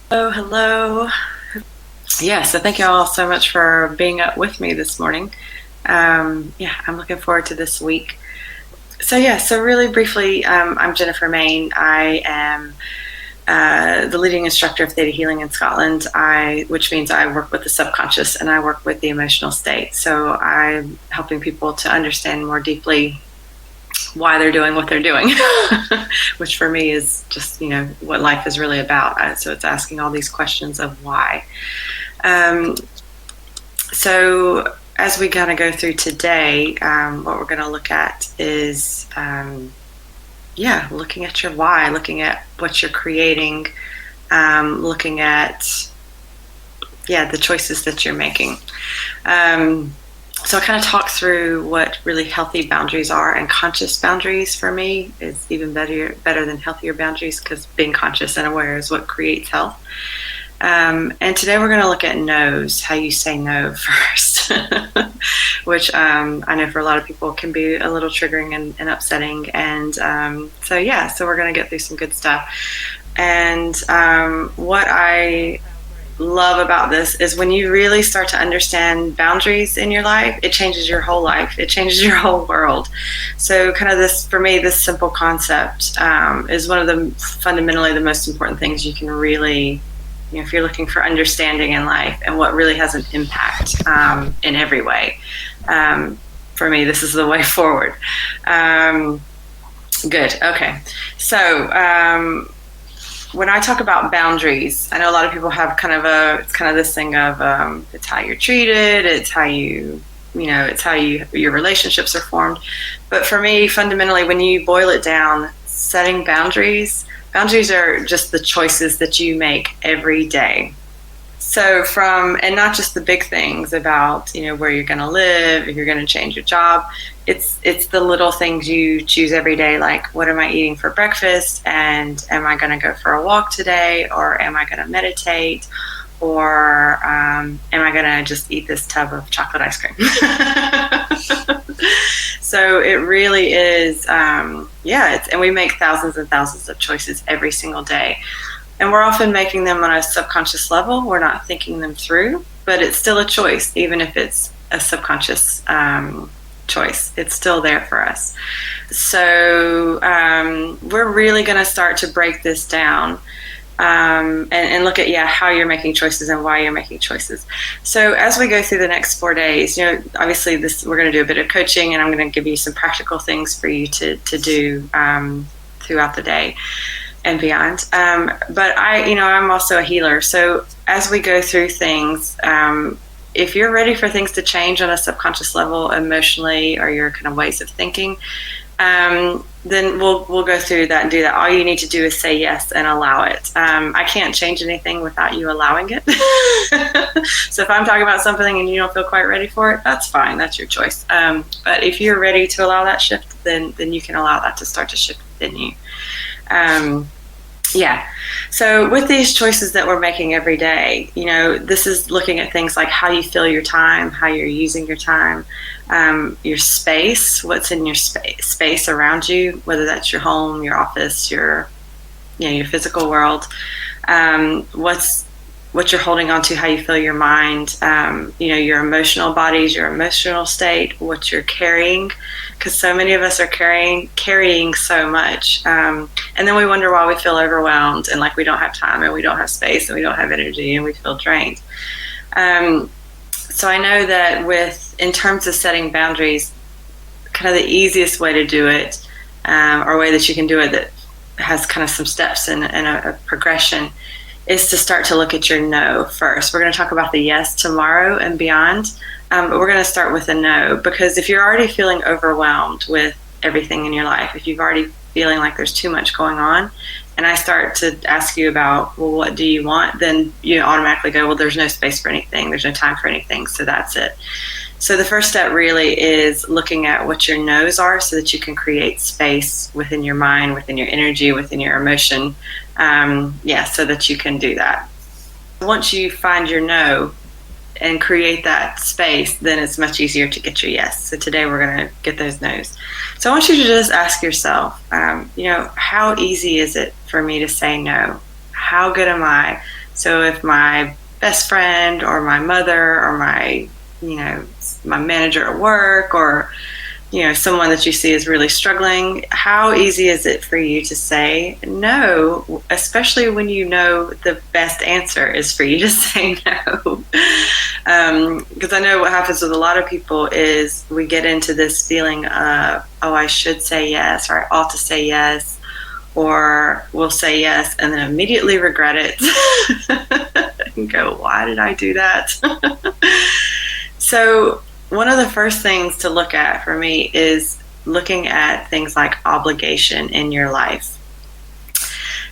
Oh, hello. Yeah, so thank you all so much for being up with me this morning. Yeah, I'm looking forward to this week. So really briefly, I'm Jennifer Main. I am the leading instructor of Theta Healing in Scotland, which means I work with the subconscious and I work with the emotional state. So I'm helping people to understand more deeply why they're doing what they're doing, which for me is just, what life is really about. So it's asking all these questions of why. Um, so as we kind of go through today, what we're going to look at is, looking at your why, looking at what you're creating, looking at, the choices that you're making. So I kind of talk through what really healthy boundaries are, and conscious boundaries for me is even better than healthier boundaries, because being conscious and aware is what creates health. And today we're going to look at no's, how you say no first, which I know for a lot of people can be a little triggering and upsetting. And so we're going to get through some good stuff. And what I love about this is when you really start to understand boundaries in your life, it changes your whole life. It changes your whole world. So kind of this, for me, this simple concept is one of the fundamentally the most important things you can really, if you're looking for understanding in life and what really has an impact in every way. For me, this is the way forward. Good. Okay. So when I talk about boundaries, I know a lot of people have it's kind of this thing of it's how you're treated, it's how it's how your relationships are formed. But for me, fundamentally, when you boil it down, setting boundaries are just the choices that you make every day. So and not just the big things about, where you're going to live, if you're going to change your job. It's the little things you choose every day, like what am I eating for breakfast, and am I going to go for a walk today, or am I going to meditate, or am I going to just eat this tub of chocolate ice cream? So it really is, and we make thousands and thousands of choices every single day. And we're often making them on a subconscious level. We're not thinking them through, but it's still a choice, even if it's a subconscious choice. It's still there for us. So we're really going to start to break this down and look at how you're making choices and why you're making choices. So as we go through the next 4 days, obviously we're going to do a bit of coaching, and I'm going to give you some practical things for you to do throughout the day and beyond. But I'm also a healer. So as we go through things, if you're ready for things to change on a subconscious level, emotionally, or your kind of ways of thinking, then we'll go through that and do that. All you need to do is say yes and allow it. I can't change anything without you allowing it. So if I'm talking about something and you don't feel quite ready for it, that's fine. That's your choice. But if you're ready to allow that shift, then you can allow that to start to shift within you. So with these choices that we're making every day, this is looking at things like how you fill your time, how you're using your time, your space, what's in your space around you, whether that's your home, your office, your physical world, what you're holding on to, how you feel your mind, your emotional bodies, your emotional state, what you're carrying, because so many of us are carrying so much. And then we wonder why we feel overwhelmed and like we don't have time and we don't have space and we don't have energy and we feel drained. So I know that in terms of setting boundaries, kind of the easiest way to do it, or way that you can do it that has kind of some steps and a progression, is to start to look at your no first. We're going to talk about the yes tomorrow and beyond, but we're going to start with a no, because if you're already feeling overwhelmed with everything in your life, if you've already feeling like there's too much going on, and I start to ask you about, well, what do you want? Then you automatically go, well, there's no space for anything. There's no time for anything. So that's it. So the first step really is looking at what your no's are so that you can create space within your mind, within your energy, within your emotion. So that you can do that. Once you find your no and create that space, then it's much easier to get your yes. So today we're going to get those no's. So I want you to just ask yourself, how easy is it for me to say no? How good am I So if my best friend or my mother or my manager at work, or someone that you see is really struggling, how easy is it for you to say no, especially when you know the best answer is for you to say no? Because I know what happens with a lot of people is we get into this feeling of, oh, I should say yes, or I ought to say yes, or we'll say yes and then immediately regret it and go, why did I do that? So one of the first things to look at for me is looking at things like obligation in your life.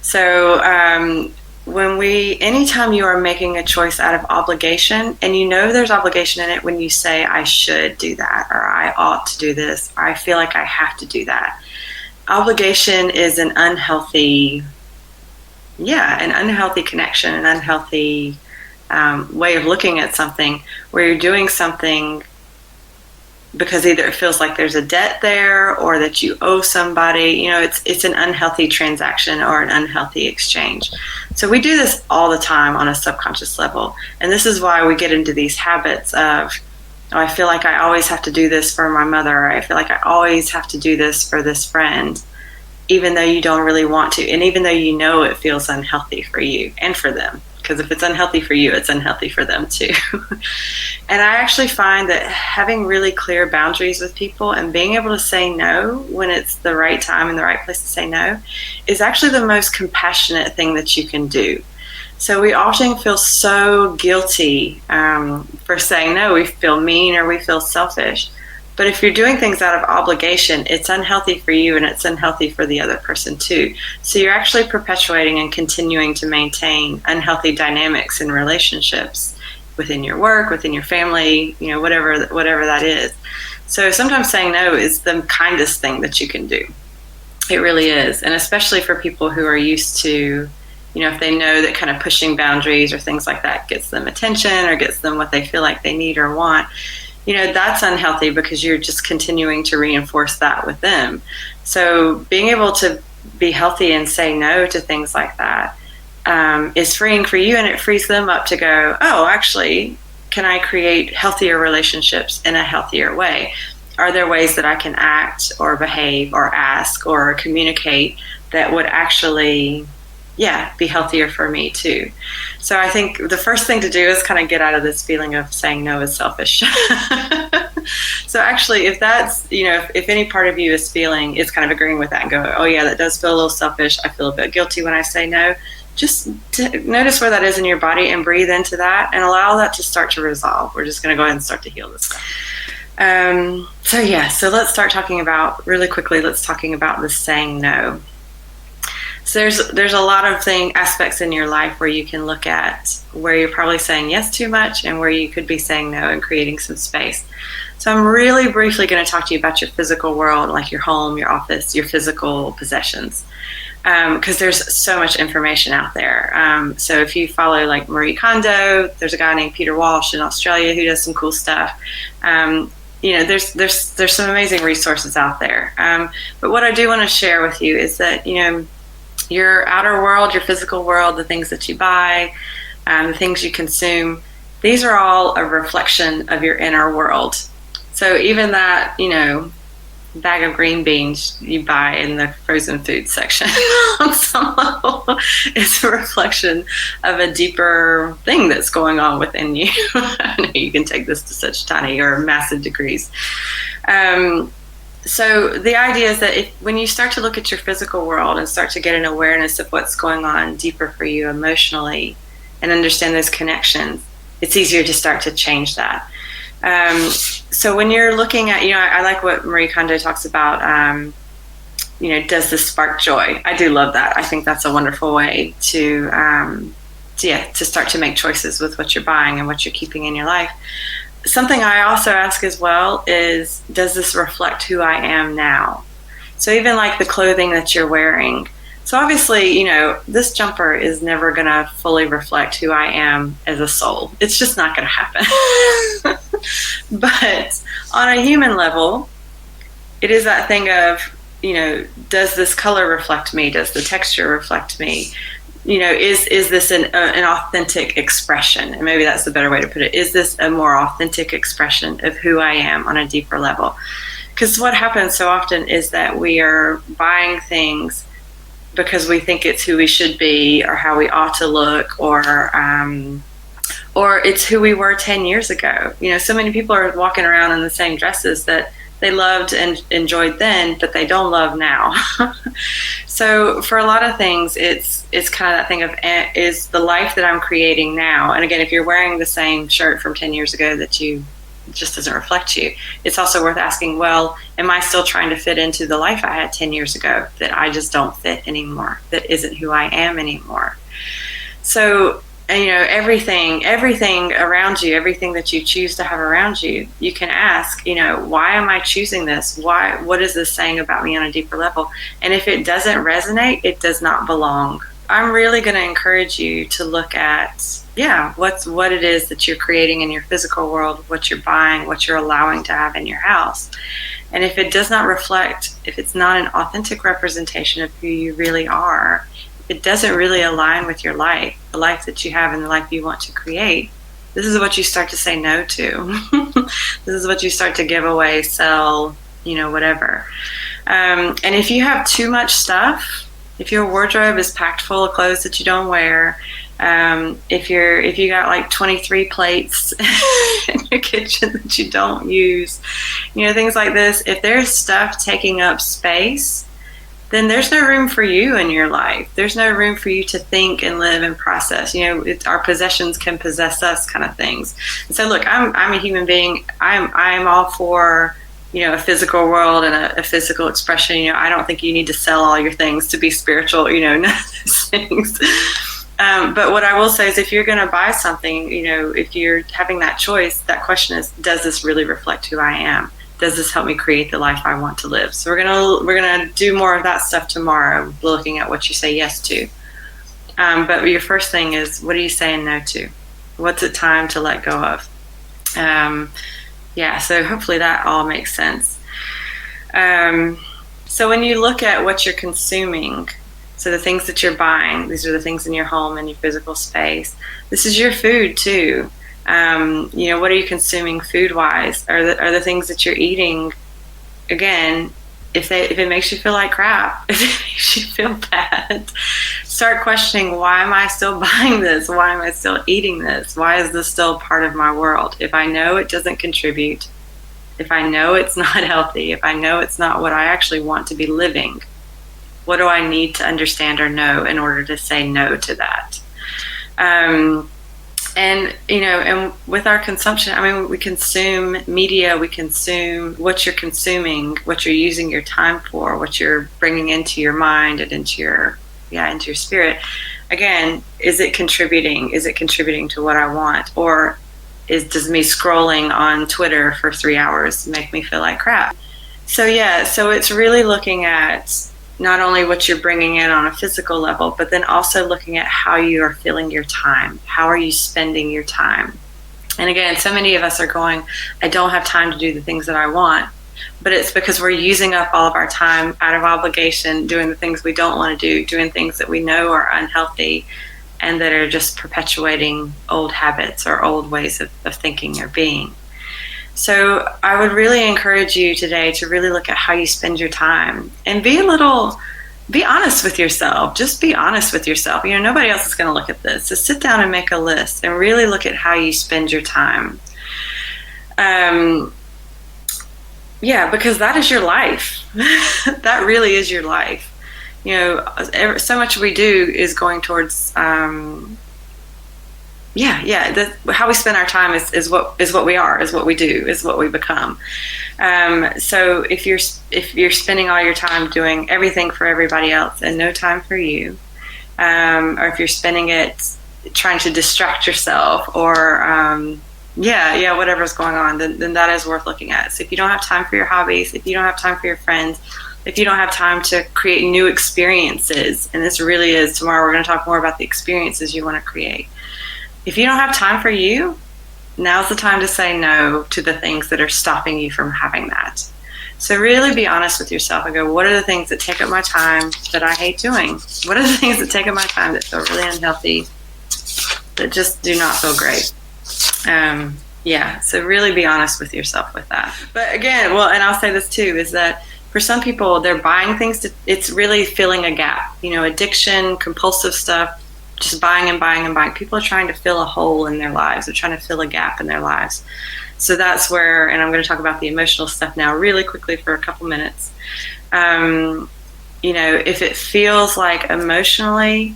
So anytime you are making a choice out of obligation, and there's obligation in it when you say, I should do that, or I ought to do this, or I feel like I have to do that. Obligation is an unhealthy connection, an unhealthy way of looking at something, where you're doing something because either it feels like there's a debt there or that you owe somebody. It's an unhealthy transaction or an unhealthy exchange. So we do this all the time on a subconscious level. And this is why we get into these habits of, oh, I feel like I always have to do this for my mother, or I feel like I always have to do this for this friend, even though you don't really want to, and even though it feels unhealthy for you and for them. Because if it's unhealthy for you, it's unhealthy for them too. And I actually find that having really clear boundaries with people and being able to say no when it's the right time and the right place to say no is actually the most compassionate thing that you can do. So we often feel so guilty for saying no. We feel mean or we feel selfish. But if you're doing things out of obligation, it's unhealthy for you and it's unhealthy for the other person too. So you're actually perpetuating and continuing to maintain unhealthy dynamics in relationships within your work, within your family, whatever that is. So sometimes saying no is the kindest thing that you can do. It really is. And especially for people who are used to, if they know that kind of pushing boundaries or things like that gets them attention or gets them what they feel like they need or want, that's unhealthy because you're just continuing to reinforce that with them. So being able to be healthy and say no to things like that is freeing for you, and it frees them up to go, oh, actually, can I create healthier relationships in a healthier way? Are there ways that I can act or behave or ask or communicate that would actually be healthier for me too? So I think the first thing to do is kind of get out of this feeling of saying no is selfish. So actually, if that's, if any part of you is kind of agreeing with that and go, oh yeah, that does feel a little selfish, I feel a bit guilty when I say no, just notice where that is in your body and breathe into that and allow that to start to resolve. We're just going to go ahead and start to heal this stuff. So let's start talking about, really quickly, this saying no. So there's a lot of aspects in your life where you can look at where you're probably saying yes too much and where you could be saying no and creating some space. So I'm really briefly going to talk to you about your physical world, like your home, your office, your physical possessions, because there's so much information out there. So if you follow like Marie Kondo, there's a guy named Peter Walsh in Australia who does some cool stuff. There's some amazing resources out there. But what I do want to share with you is that, your outer world, your physical world, the things that you buy, the things you consume, these are all a reflection of your inner world. So even that, bag of green beans you buy in the frozen food section on some level is a reflection of a deeper thing that's going on within you. I know you can take this to such tiny or massive degrees. So the idea is that when you start to look at your physical world and start to get an awareness of what's going on deeper for you emotionally and understand those connections, it's easier to start to change that. So when you're looking at, I like what Marie Kondo talks about, does this spark joy? I do love that. I think that's a wonderful way to start to make choices with what you're buying and what you're keeping in your life. Something I also ask as well is, does this reflect who I am now? So even like the clothing that you're wearing. So obviously, this jumper is never going to fully reflect who I am as a soul. It's just not going to happen. But on a human level, it is that thing of, does this color reflect me? Does the texture reflect me? is this an authentic expression? And maybe that's the better way to put it. Is this a more authentic expression of who I am on a deeper level? Because what happens so often is that we are buying things because we think it's who we should be or how we ought to look, or it's who we were 10 years ago. So many people are walking around in the same dresses that they loved and enjoyed then, but they don't love now. So for a lot of things, it's kind of that thing of, is the life that I'm creating now? And again, if you're wearing the same shirt from 10 years ago that just doesn't reflect you, it's also worth asking, well, am I still trying to fit into the life I had 10 years ago that I just don't fit anymore, that isn't who I am anymore? So, everything around you, everything that you choose to have around you, you can ask, why am I choosing this? What is this saying about me on a deeper level? And if it doesn't resonate, it does not belong. I'm really going to encourage you to look at, what it is that you're creating in your physical world, what you're buying, what you're allowing to have in your house. And if it does not reflect, if it's not an authentic representation of who you really are, it doesn't really align with your life, the life that you have and the life you want to create, this is what you start to say no to. This is what you start to give away, sell, whatever. And if you have too much stuff, if your wardrobe is packed full of clothes that you don't wear, if you got like 23 plates in your kitchen that you don't use, things like this, if there's stuff taking up space, then there's no room for you in your life. There's no room for you to think and live and process. Our possessions can possess us, kind of things. And so, look, I'm a human being. I'm all for a physical world and a physical expression. I don't think you need to sell all your things to be spiritual. None of those things. But what I will say is, if you're going to buy something, if you're having that choice, that question is, does this really reflect who I am? Does this help me create the life I want to live? So we're gonna do more of that stuff tomorrow, looking at what you say yes to. But your first thing is, what are you saying no to? What's it time to let go of? So hopefully that all makes sense. So when you look at what you're consuming, so the things that you're buying, these are the things in your home and your physical space. This is your food too. What are you consuming food-wise? Are the things that you're eating, again, if it makes you feel like crap, if it makes you feel bad, start questioning, why am I still buying this? Why am I still eating this? Why is this still part of my world? If I know it doesn't contribute, if I know it's not healthy, if I know it's not what I actually want to be living, what do I need to understand or know in order to say no to that? And with our consumption, we consume media, we consume what you're consuming, what you're using your time for, what you're bringing into your mind and into your spirit. Again, is it contributing? Is it contributing to what I want? Or does me scrolling on Twitter for 3 hours make me feel like crap? So it's really looking at not only what you're bringing in on a physical level, but then also looking at how you are filling your time. How are you spending your time? And again, so many of us are going, I don't have time to do the things that I want, but it's because we're using up all of our time out of obligation, doing the things we don't want to do, doing things that we know are unhealthy and that are just perpetuating old habits or old ways of thinking or being. So I would really encourage you today to really look at how you spend your time and be honest with yourself. Just be honest with yourself. Nobody else is going to look at this. So sit down and make a list and really look at how you spend your time. Because that is your life. That really is your life. So much we do is going towards how we spend our time is what we are, is what we do, is what we become. So if you're spending all your time doing everything for everybody else and no time for you, or if you're spending it trying to distract yourself or whatever's going on, then that is worth looking at. So if you don't have time for your hobbies, if you don't have time for your friends, if you don't have time to create new experiences, and this really is, tomorrow we're going to talk more about the experiences you want to create. If you don't have time for you, now's the time to say no to the things that are stopping you from having that. So really be honest with yourself and go, what are the things that take up my time that I hate doing? What are the things that take up my time that feel really unhealthy, that just do not feel great? So really be honest with yourself with that. But again, and I'll say this too, is that for some people, they're buying things it's really filling a gap. Addiction, compulsive stuff, just buying and buying and buying. People are trying to fill a hole in their lives. They're trying to fill a gap in their lives. So that's where, and I'm going to talk about the emotional stuff now really quickly for a couple minutes. If it feels like emotionally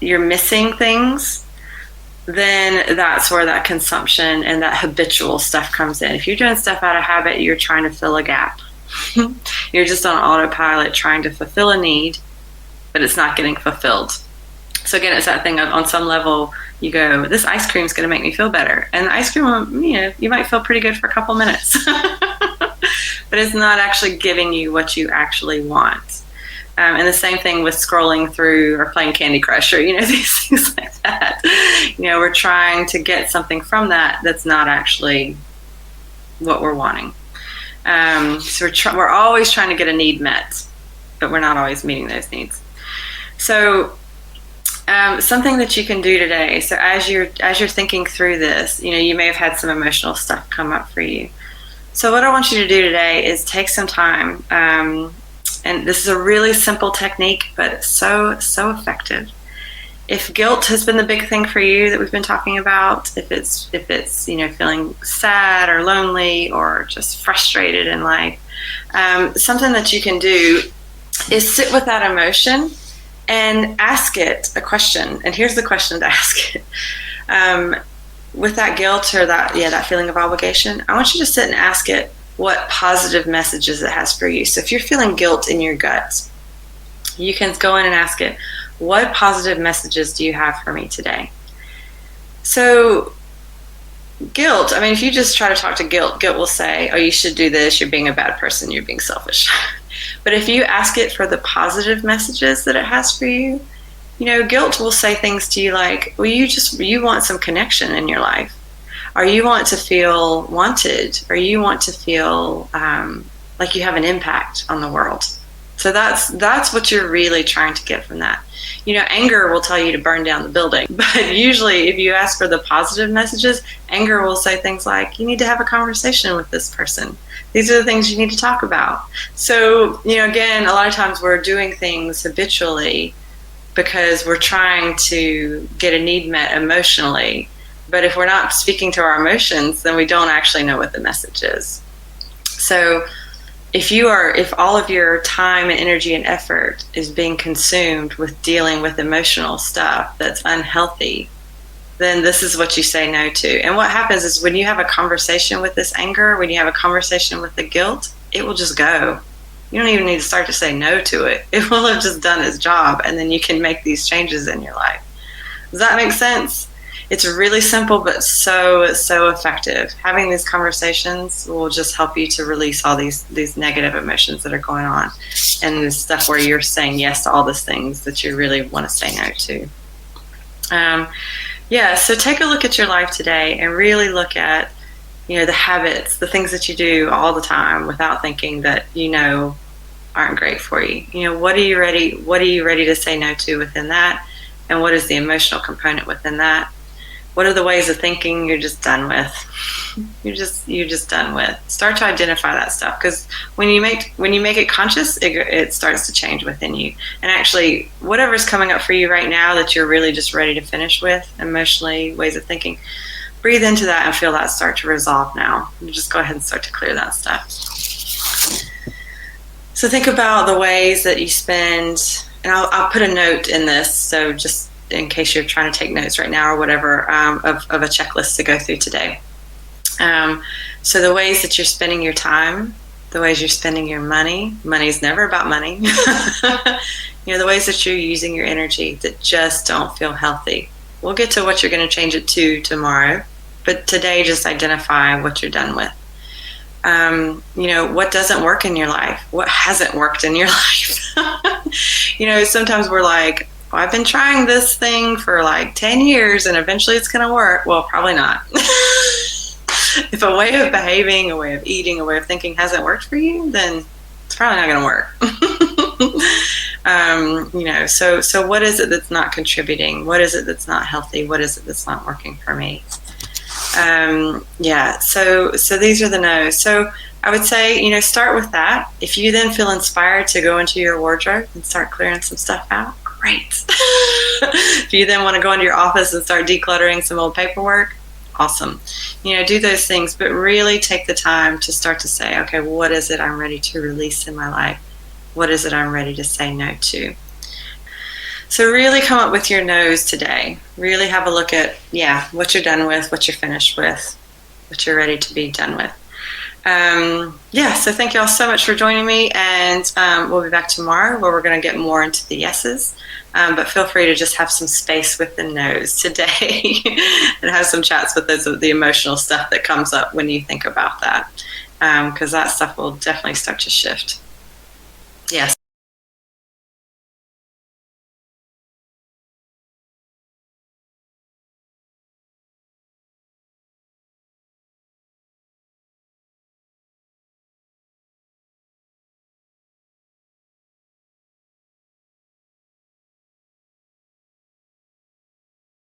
you're missing things, then that's where that consumption and that habitual stuff comes in. If you're doing stuff out of habit, you're trying to fill a gap. You're just on autopilot trying to fulfill a need, but it's not getting fulfilled. So again, it's that thing of, on some level, you go, this ice cream is going to make me feel better. And the ice cream, you might feel pretty good for a couple minutes. But it's not actually giving you what you actually want. And the same thing with scrolling through or playing Candy Crush or, these things like that. We're trying to get something from that that's not actually what we're wanting. So we're always trying to get a need met, but we're not always meeting those needs. So something that you can do today. So as you're thinking through this, you may have had some emotional stuff come up for you. So what I want you to do today is take some time. And this is a really simple technique, but it's so effective. If guilt has been the big thing for you that we've been talking about, if it's feeling sad or lonely or just frustrated in life, something that you can do is sit with that emotion and ask it a question. And here's the question to ask it. With that guilt or that feeling of obligation, I want you to sit and ask it what positive messages it has for you. So if you're feeling guilt in your gut, you can go in and ask it, what positive messages do you have for me today? So guilt, if you just try to talk to guilt will say, oh, you should do this, you're being a bad person, you're being selfish. But if you ask it for the positive messages that it has for you, guilt will say things to you like, well, you want some connection in your life, or you want to feel wanted, or you want to feel like you have an impact on the world. So that's what you're really trying to get from that. Anger will tell you to burn down the building, but usually if you ask for the positive messages, anger will say things like, you need to have a conversation with this person. These are the things you need to talk about. So, again, a lot of times we're doing things habitually because we're trying to get a need met emotionally. But if we're not speaking to our emotions, then we don't actually know what the message is. So if all of your time and energy and effort is being consumed with dealing with emotional stuff that's unhealthy, then this is what you say no to. And what happens is when you have a conversation with this anger, when you have a conversation with the guilt, it will just go. You don't even need to start to say no to it. It will have just done its job, and then you can make these changes in your life. Does that make sense? It's really simple, but so effective. Having these conversations will just help you to release all these negative emotions that are going on, and this stuff where you're saying yes to all these things that you really want to say no to. So take a look at your life today and really look at, the habits, the things that you do all the time without thinking that aren't great for you. What are you ready to say no to within that? And what is the emotional component within that? What are the ways of thinking you're just done with? You're just done with. Start to identify that stuff, because when you make it conscious, it starts to change within you. And actually, whatever's coming up for you right now that you're really just ready to finish with, emotionally, ways of thinking, breathe into that and feel that start to resolve now. You just go ahead and start to clear that stuff. So think about the ways that you spend, and I'll put a note in this, so just in case you're trying to take notes right now or whatever, of a checklist to go through today. So the ways that you're spending your time, the ways you're spending your money. Money's never about money. The ways that you're using your energy that just don't feel healthy. We'll get to what you're going to change it to tomorrow, but today just identify what you're done with. What doesn't work in your life? What hasn't worked in your life? Sometimes we're like, well, I've been trying this thing for like 10 years and eventually it's going to work. Well, probably not. If a way of behaving, a way of eating, a way of thinking hasn't worked for you, then it's probably not going to work. So what is it that's not contributing? What is it that's not healthy? What is it that's not working for me? So these are the no's. So I would say, start with that. If you then feel inspired to go into your wardrobe and start clearing some stuff out, great. If you then want to go into your office and start decluttering some old paperwork, awesome. Do those things, but really take the time to start to say, okay, what is it I'm ready to release in my life? What is it I'm ready to say no to? So really come up with your no's today. Really have a look at, what you're done with, what you're finished with, what you're ready to be done with. So thank you all so much for joining me, and we'll be back tomorrow where we're going to get more into the yeses. But feel free to just have some space with the no's today and have some chats with the emotional stuff that comes up when you think about that, because that stuff will definitely start to shift. Yes.